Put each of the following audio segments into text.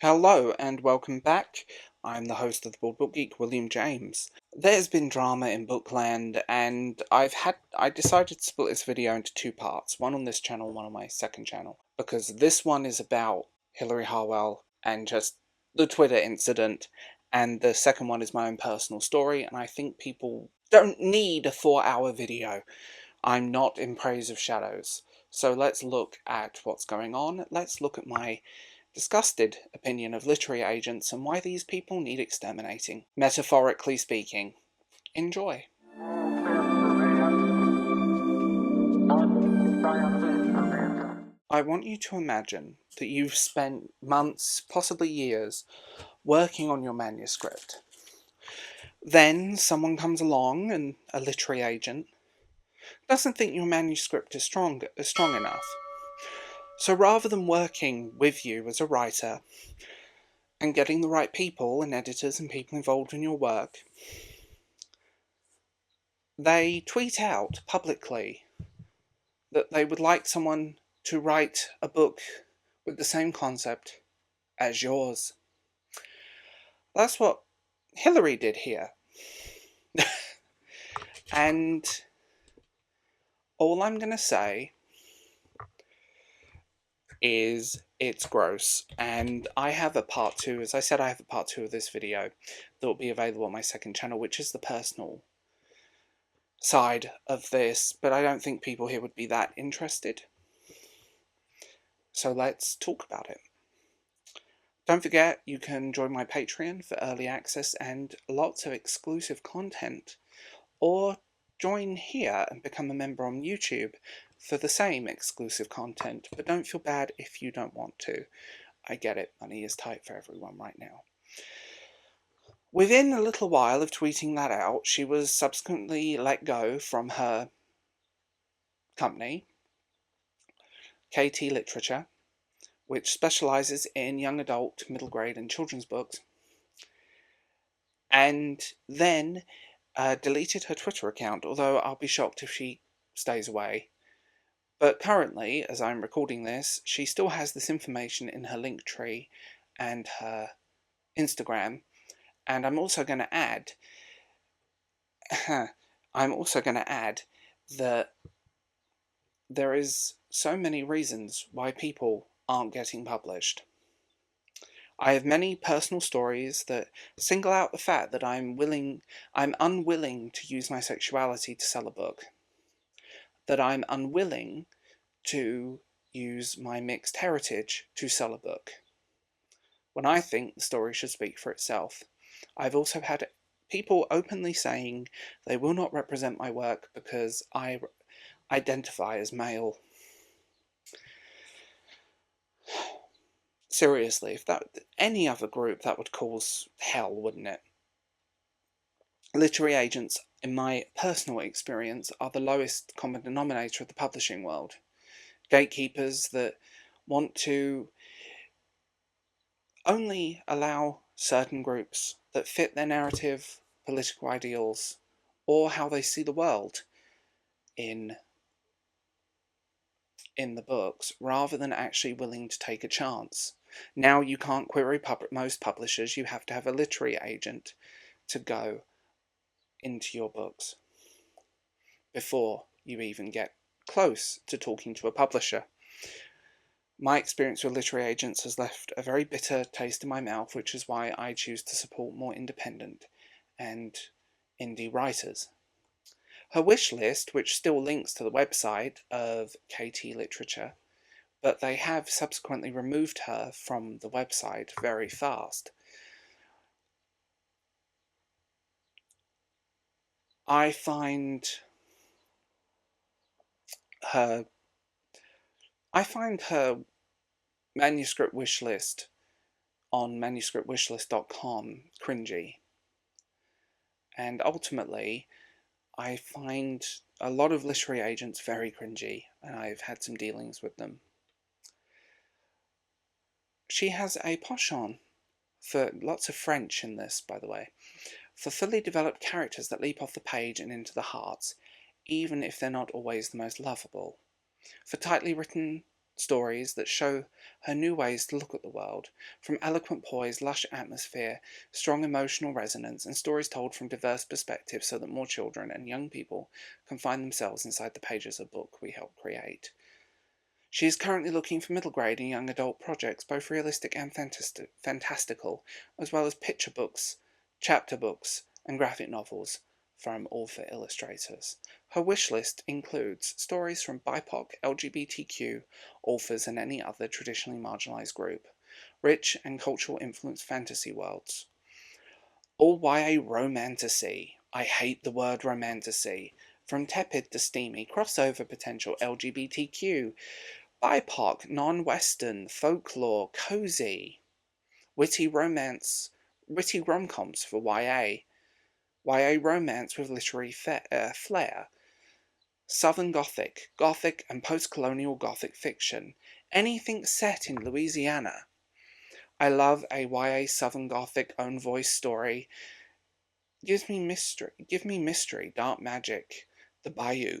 Hello and welcome back. I'm the host of the Board Book Geek, William James. There's been drama in Bookland, and I decided to split this video into two parts, one on this channel, one on my second channel, because this one is about Hillary Harwell and just the Twitter incident, and the second one is my own personal story, and I think people don't need a 4-hour video. I'm not in praise of shadows. So let's look at what's going on. Let's look at my disgusted opinion of literary agents and why these people need exterminating, metaphorically speaking. Enjoy. I want you to imagine that you've spent months, possibly years, working on your manuscript. Then someone comes along, and a literary agent doesn't think your manuscript is strong enough. So rather than working with you as a writer and getting the right people and editors and people involved in your work, they tweet out publicly that they would like someone to write a book with the same concept as yours. That's what Hillary did here. And all I'm going to say is it's gross. And I have a part 2, as I said, I have a part 2 of this video that will be available on my second channel, which is the personal side of this, but I don't think people here would be that interested. So let's talk about it. Don't forget, you can join my Patreon for early access and lots of exclusive content, or join here and become a member on YouTube for the same exclusive content, but don't feel bad if you don't want to. I get it, money is tight for everyone right now. Within a little while of tweeting that out, she was subsequently let go from her company, KT Literature, which specialises in young adult, middle grade and children's books, and then deleted her Twitter account, although I'll be shocked if she stays away. But currently, as I'm recording this, she still has this information in her Linktree and her Instagram, and I'm also going to add that there is so many reasons why people aren't getting published. I have many personal stories that single out the fact that I'm unwilling to use my sexuality to sell a book. That I'm unwilling to use my mixed heritage to sell a book, when I think the story should speak for itself. I've also had people openly saying they will not represent my work because I identify as male. Seriously, if that any other group, that would cause hell, wouldn't it? Literary agents, in my personal experience, are the lowest common denominator of the publishing world. Gatekeepers that want to only allow certain groups that fit their narrative, political ideals, or how they see the world in the books, rather than actually willing to take a chance. Now you can't query most publishers, you have to have a literary agent to go into your books before you even get close to talking to a publisher. My experience with literary agents has left a very bitter taste in my mouth, which is why I choose to support more independent and indie writers. Her wish list, which still links to the website of KT Literature, but they have subsequently removed her from the website very fast. I find her manuscript wish list on manuscriptwishlist.com cringy. And ultimately, I find a lot of literary agents very cringy, and I've had some dealings with them. She has a penchant for lots of French in this, by the way, for fully developed characters that leap off the page and into the hearts, even if they're not always the most lovable. For tightly written stories that show her new ways to look at the world, from eloquent poise, lush atmosphere, strong emotional resonance, and stories told from diverse perspectives so that more children and young people can find themselves inside the pages of the book we help create. She is currently looking for middle grade and young adult projects, both realistic and fantastical, as well as picture books, chapter books, and graphic novels from author illustrators. Her wish list includes stories from BIPOC, LGBTQ authors and any other traditionally marginalised group, rich and cultural influenced fantasy worlds, all YA romantasy. I hate the word romantasy. From tepid to steamy, crossover potential LGBTQ, BIPOC, non-Western, folklore, cozy, witty romance, witty rom-coms for YA romance with literary flair, Southern Gothic, Gothic and post-colonial Gothic fiction, anything set in Louisiana. I love a YA Southern Gothic own voice story. Give me mystery, dark magic, the bayou,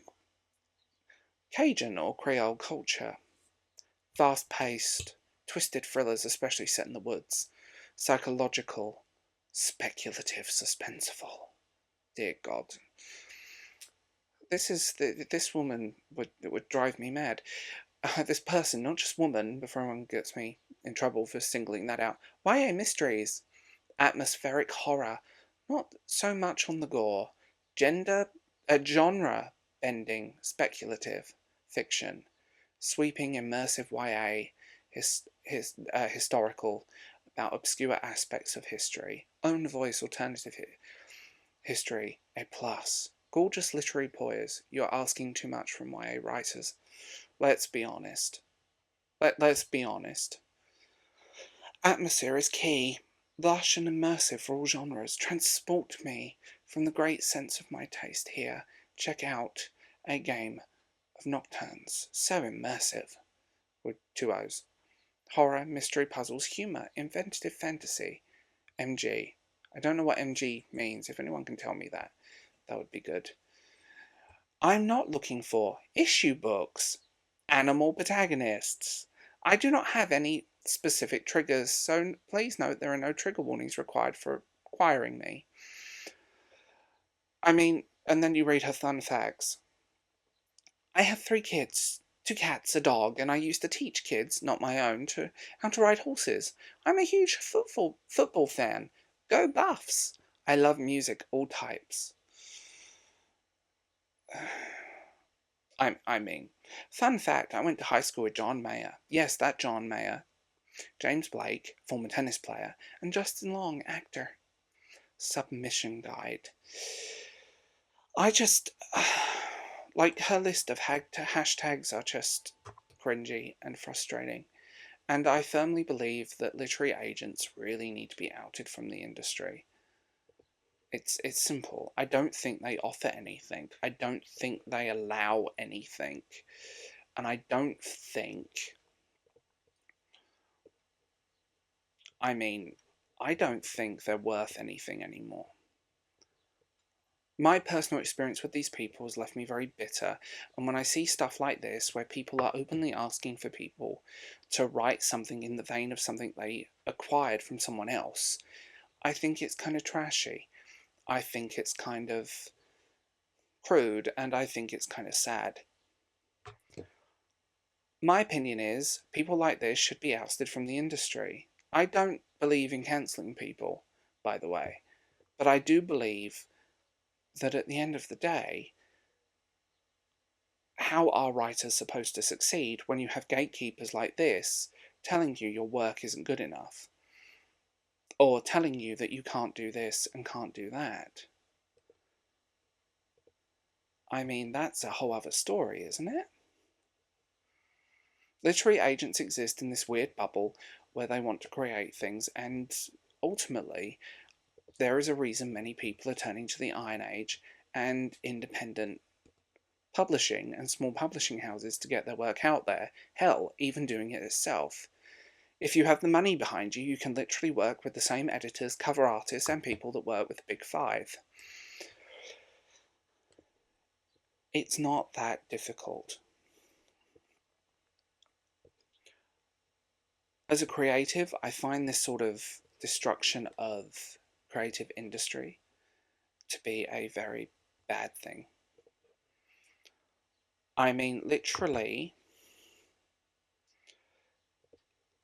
Cajun or Creole culture. Fast-paced, twisted thrillers, especially set in the woods. Psychological, speculative, suspenseful. Dear God, this woman would drive me mad. This person, not just woman, before anyone gets me in trouble for singling that out. YA mysteries, atmospheric horror, not so much on the gore. Genre bending, speculative fiction. Sweeping, immersive YA, historical, about obscure aspects of history. Own voice, alternative history, a plus. Gorgeous literary poise. You're asking too much from YA writers. Let's be honest. Let's be honest. Atmosphere is key. Lush and immersive for all genres. Transport me from the great sense of my taste here. Check out A Game of Nocturnes. So immersive. With two O's. Horror, mystery, puzzles, humour, inventive fantasy. MG. I don't know what MG means. If anyone can tell me that, that would be good. I'm not looking for issue books. Animal protagonists. I do not have any specific triggers, so please note there are no trigger warnings required for acquiring me. I mean, and then you read her fun facts. I have 3 kids, 2 cats, a dog, and I used to teach kids, not my own, how to ride horses. I'm a huge football fan. Go Buffs! I love music, all types. I mean, fun fact, I went to high school with John Mayer. Yes, that John Mayer. James Blake, former tennis player, and Justin Long, actor. Submission Guide. I just... like, her list of hashtags are just cringy and frustrating. And I firmly believe that literary agents really need to be outed from the industry. It's simple. I don't think they offer anything. I don't think they allow anything. And I don't think... I don't think they're worth anything anymore. My personal experience with these people has left me very bitter, and when I see stuff like this, where people are openly asking for people to write something in the vein of something they acquired from someone else, I think it's kind of trashy. I think it's kind of crude, and I think it's kind of sad. My opinion is, people like this should be ousted from the industry. I don't believe in cancelling people, by the way, but I do believe that at the end of the day, how are writers supposed to succeed when you have gatekeepers like this telling you your work isn't good enough? Or telling you that you can't do this and can't do that? I mean, that's a whole other story, isn't it? Literary agents exist in this weird bubble where they want to create things, and ultimately, there is a reason many people are turning to the Iron Age and independent publishing and small publishing houses to get their work out there. Hell, even doing it itself. If you have the money behind you, you can literally work with the same editors, cover artists, and people that work with the Big Five. It's not that difficult. As a creative, I find this sort of destruction of creative industry to be a very bad thing. I mean, literally,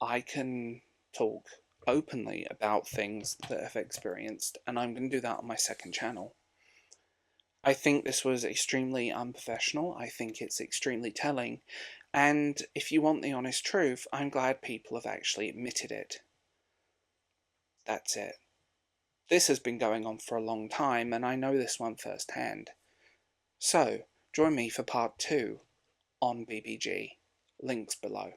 I can talk openly about things that I've experienced, and I'm going to do that on my second channel. I think this was extremely unprofessional. I think it's extremely telling. And if you want the honest truth, I'm glad people have actually admitted it. That's it. This has been going on for a long time, and I know this one firsthand. So, join me for part 2 on BBG. Links below.